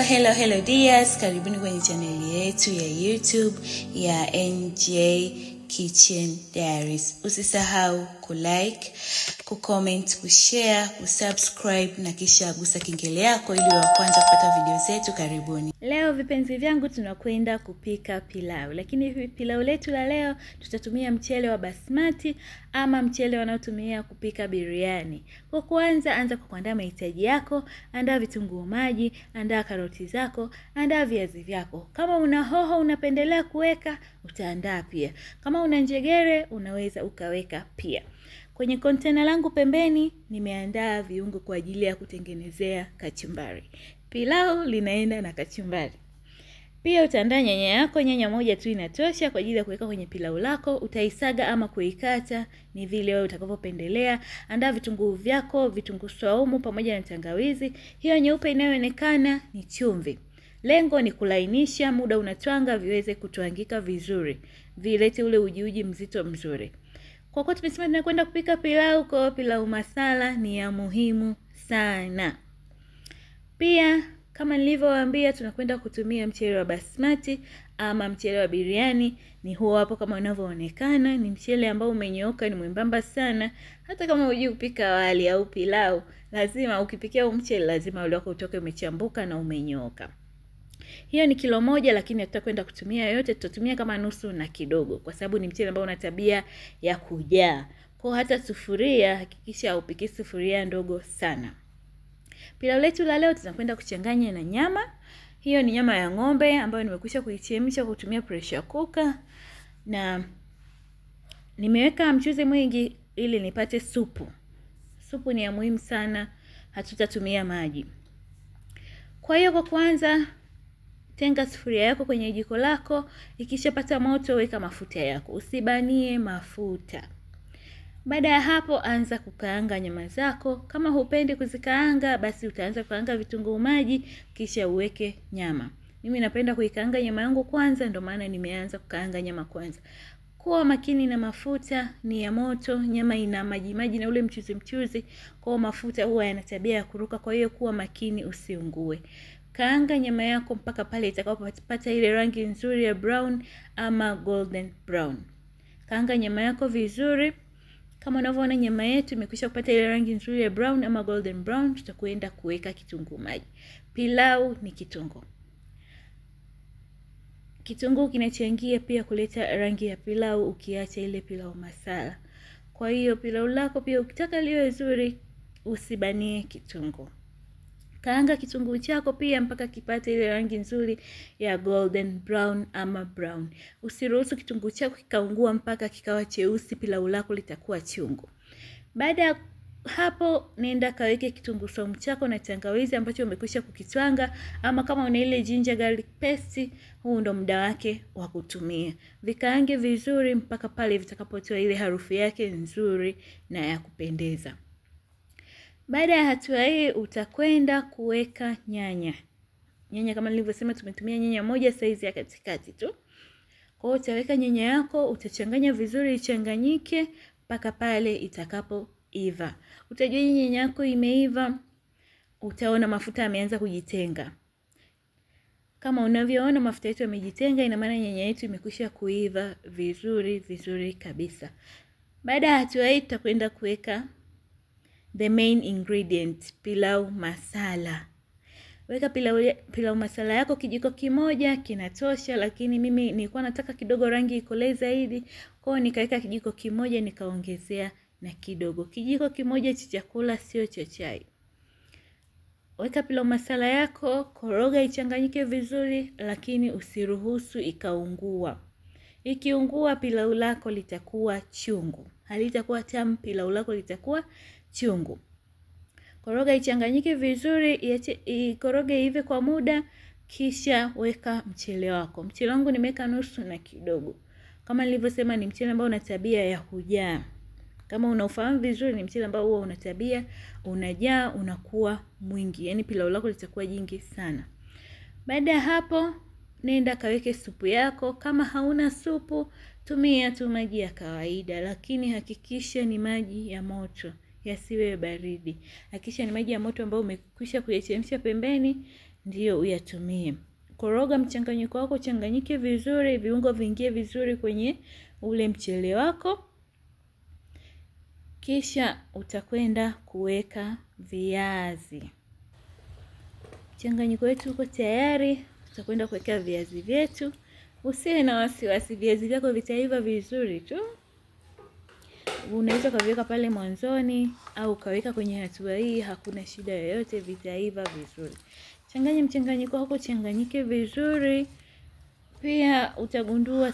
Hello dears, karibuni kwenye channel yetu ya YouTube ya NJ Kitchen Diaries. Usisahau kulike, kucomment, kushare, kusubscribe na kisha gusa kengele yako ili wa kwanza kupata video zetu. Karibuni. Leo vipenzi vyangu tunakwenda kupika pilau. Lakini pilau letu la leo tutatumia mchele wa basmati ama mchele wanaotumia kupika biriani. Kwa kwanza anza kwa kuandaa mahitaji yako, andaa vitunguu maji, andaa karoti zako, andaa viazi vyako. Kama una hoho unapendelea kuweka, utaandaa pia. Kama una njegere unaweza ukaweka pia. Kwenye container langu pembeni nimeandaa viungo kwa ajili ya kutengenezea kachumbari. Pilau linaenda na kachumbari. Pia utaandaa nyanya yako, nyanya moja tu inatosha kwa ajili ya kuweka kwenye pilau lako. Utaisaga ama kuikata ni vile wewe utakavyopendelea. Andaa vitunguu vyako, vitunguu saumu pamoja na tangawizi. Hiyo nyeupe inayoonekana ni chumvi. Lengo ni kulainisha, muda unatwanga viweze kutwangika vizuri. Vilete ule uji mzito mzuri. Kwa kuwa tumesema tunakwenda kupika pilau, kwa pilau masala ni ya muhimu sana. Pia kama nilivyowaambia tunakwenda kutumia mchele wa basmati ama mchele wa biriani. Ni huo hapo kama unavyoonekana, ni mchele ambao umenyooka, ni mwembamba sana. Hata kama hujui kupika wali au pilau, lazima ukipikia mchele lazima ule wako utoke umechambuka na umenyooka. Hiyo ni kilo moja, lakini tutakwenda kutumia yote, tutatumia kama nusu na kidogo kwa sababu ni mchele ambao una tabia ya kujaa. Kwa hata sufuria hakikisha upiki sufuria ndogo sana. Pilau letu la leo tunakwenda kuchanganya na nyama. Hiyo ni nyama ya ng'ombe ambayo nimekwisha kuichemsha kwa kutumia pressure cooker, na nimeweka mchuzi mwingi ili nipate supu. Supu ni ya muhimu sana, hatutatumia maji. Kwa hiyo kwa kwanza tenga sufuria yako kwenye jiko lako, ikishapata moto weka mafuta yako. Usibanie mafuta. Baada ya hapo anza kukaanga nyama zako. Kama hupendi kuzikaanga basi utaanza kukaanga vitunguu maji kisha uweke nyama. Mimi napenda kuikaanga nyama yangu kwanza, ndio maana nimeanza kukaanga nyama kwanza. Kuwa makini na mafuta ni ya moto, nyama ina maji na ule mchuzi, kwa mafuta huwa yana tabia ya kuruka, kwa hiyo kuwa makini usiungue. Kaanga nyama yako mpaka pale itakapopata ile rangi nzuri ya brown ama golden brown. Kaanga nyama yako vizuri. Kama unavyoona nyama yetu imekwisha kupata ile rangi nzuri ya brown ama golden brown, tutakwenda kuweka kitunguu maji. Pilau ni kitunguu. Kitunguu kinachangia pia kuleta rangi ya pilau ukiacha ile pilau masala. Kwa hiyo pilau lako pia ukitaka liwe zuri usibanie kitunguu. Kaanga kitunguu chako pia mpaka kipate ile rangi nzuri ya golden brown ama brown. Usiruhusu kitunguu chako kikaungua mpaka kikawa cheusi, pilau lako litakuwa chungu. Baada ya hapo nenda kaweke kitunguu saumu chako na tangawizi ambacho umekwisha kukitwanga, ama kama una ile ginger garlic paste, huu ndo muda wake wa kutumia. Vikaange vizuri mpaka pale vitakapotoa ile harufu yake nzuri na ya kupendeza. Baada ya hatua hii utakwenda kuweka nyanya. Nyanya kama nilivyosema tumetumia nyanya moja size ya katikati tu. Kwa hiyo utaweka nyanya yako, utachanganya vizuri ichanganyike mpaka pale itakapoiva. Utajua nyanya yako imeiva, utaona mafuta yameanza kujitenga. Kama unavyoona mafuta yetu yamejitenga, ina maana nyanya yetu imekwisha kuiva vizuri kabisa. Baada ya hatua hii tutakwenda kuweka the main ingredient, pilau masala. Weka pilau masala yako kijiko kimoja kinatosha, lakini mimi nilikuwa nataka kidogo rangi ikoleze zaidi, kwa hiyo nikaweka kijiko kimoja nikaongezea na kidogo. Kijiko kimoja cha chakula sio cha chai. Weka pilau masala yako, koroga ichanganyike vizuri, lakini usiruhusu ikaungua. Ikiungua pilau lako litakuwa chungu. Halitakuwa tamu, pilau lako litakuwa chungu. Koroga ichanganyike vizuri, ikoroge hivi kwa muda, kisha weka mchele wako. Mchele wangu nimeweka nusu na kidogo. Kama nilivyosema ni mchele ambao una tabia ya kujaa. Kama unaofahamu vizuri ni mchele ambao huwa una tabia unajaa, unakuwa mwingi. Yaani pilau lako litakuwa jingi sana. Baada ya hapo nenda kaweke supu yako. Kama hauna supu tumia tu maji ya kawaida, lakini hakikisha ni maji ya moto, yasiwe baridi. Hakikisha ni maji ya moto ambayo umekwisha kuyachemsha pembeni ndio uyatumie. Koroga mchanganyiko wako, changanyike vizuri, viungo viingie vizuri kwenye ule mchele wako. Kisha utakwenda kuweka viazi. Mchanganyiko wetu uko tayari, tutakwenda kuweka viazi vyetu. Usiwe na wasiwasi, viazi vyako vitaiva vizuri tu. Unaweza kuviweka pale mwanzoni au kaweka kwenye hatua hii, hakuna shida yoyote, vitaiva vizuri. Changanya mchanganyiko wako, changanyike vizuri. Pia utagundua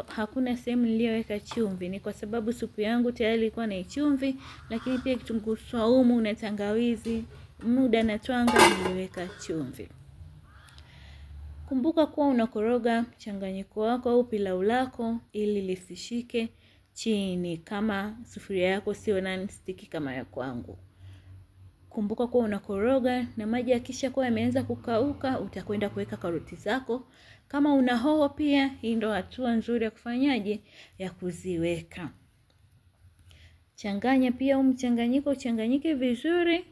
hakuna sehemu niliyoweka chumvi, ni kwa sababu supu yangu tayari ilikuwa na chumvi, lakini pia kitunguu saumu na tangawizi muda na twanga niliweka chumvi. Kumbuka kuwa unakoroga mchanganyiko wako au pilau lako ili lisishike chini kama sufuria yako sio non-stick kama ya kwangu. Kumbuka kuwa unakoroga, na maji yakisha kuwa yameanza kukauka, utakwenda kuweka karoti zako. Kama una hoho pia, hii ndio hatua nzuri ya kufanyaje, ya kuziweka. Changanya pia mchanganyiko, uchanganyike vizuri.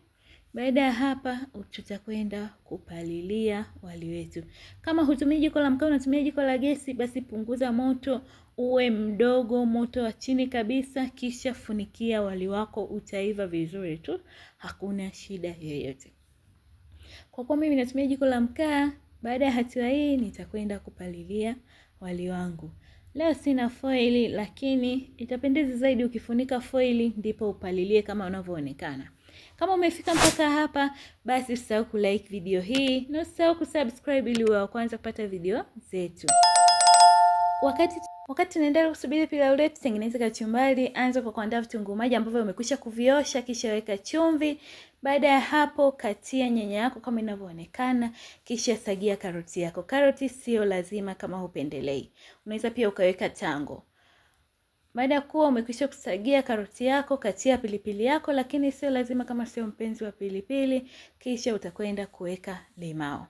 Baada ya hapa tutakwenda kupalilia wali wetu. Kama hutumii jiko la mkaa, unatumia jiko la gesi, basi punguza moto uwe mdogo, moto wa chini kabisa, kisha funikia wali wako, utaiva vizuri tu, hakuna shida yoyote. Kwa kuwa mimi natumia jiko la mkaa, baada ya hatua hii nitakwenda kupalilia wali wangu. Leo sina foili, lakini itapendeza zaidi ukifunika foili ndipo upalilie kama unavyoonekana. Kama umefika mpaka hapa, basi usisahau kulike video hii na usisahau kusubscribe ili uwe wa kwanza kupata video zetu. Wakati naendelea kusubiri pilau letu, tengeneza kachumbari. Anza kwa kuandaa vitunguu maji ambavyo umekwisha kuviosha, kisha weka chumvi. Baada ya hapo katia nyanya yako kama inavyoonekana, kisha sagia karoti yako. Karoti sio lazima kama hupendelei. Unaweza pia ukaweka tango. Baada ya kuwa umekwisha kusagia karoti yako, katia pilipili yako, lakini sio lazima kama sio mpenzi wa pilipili. Kisha utakwenda kuweka limao.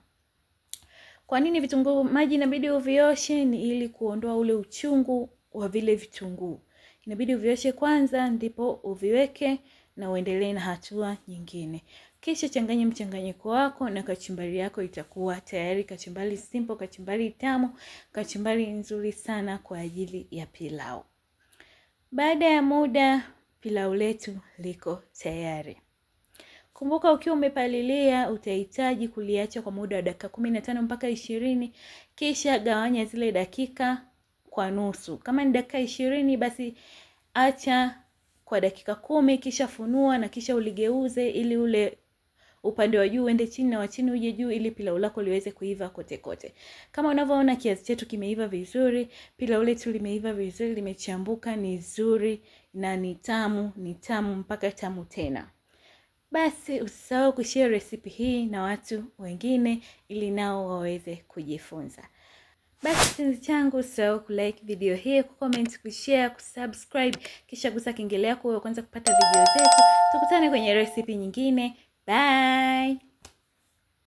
Kwa nini vitunguu maji inabidi uvioshe? Ni ili kuondoa ule uchungu wa vile vitunguu. Inabidi uvioshe kwanza ndipo uviweke na uendelee na hatua nyingine. Kisha changanya mchanganyiko wako na kachumbari yako itakuwa tayari. Kachumbari simple, kachumbari tamu, kachumbari nzuri sana kwa ajili ya pilau. Baada ya muda pilau letu liko tayari. Kumbuka ukiwa umepalilia utahitaji kuliacha kwa muda wa dakika 15 mpaka 20, kisha gawanya zile dakika kwa nusu. Kama ni dakika 20 basi acha kwa dakika 10, kisha funua na kisha uligeuze ili ule upande wa juu uende chini na wa chini uje juu ili pilau lako liweze kuiva kote kote. Kama unavyoona kiazi chetu kimeiva vizuri, pilau letu limeiva vizuri, limechambuka, ni zuri na ni tamu mpaka tamu tena. Basi usisahau kushare recipe hii na watu wengine ili nao waweze kujifunza. Basi kipenzi changu, usisahau kulike video hii, kucomment, kushare, kusubscribe, kisha gusa kengele yako uwe kwanza kupata video zetu. Tukutane kwenye recipe nyingine. Bye.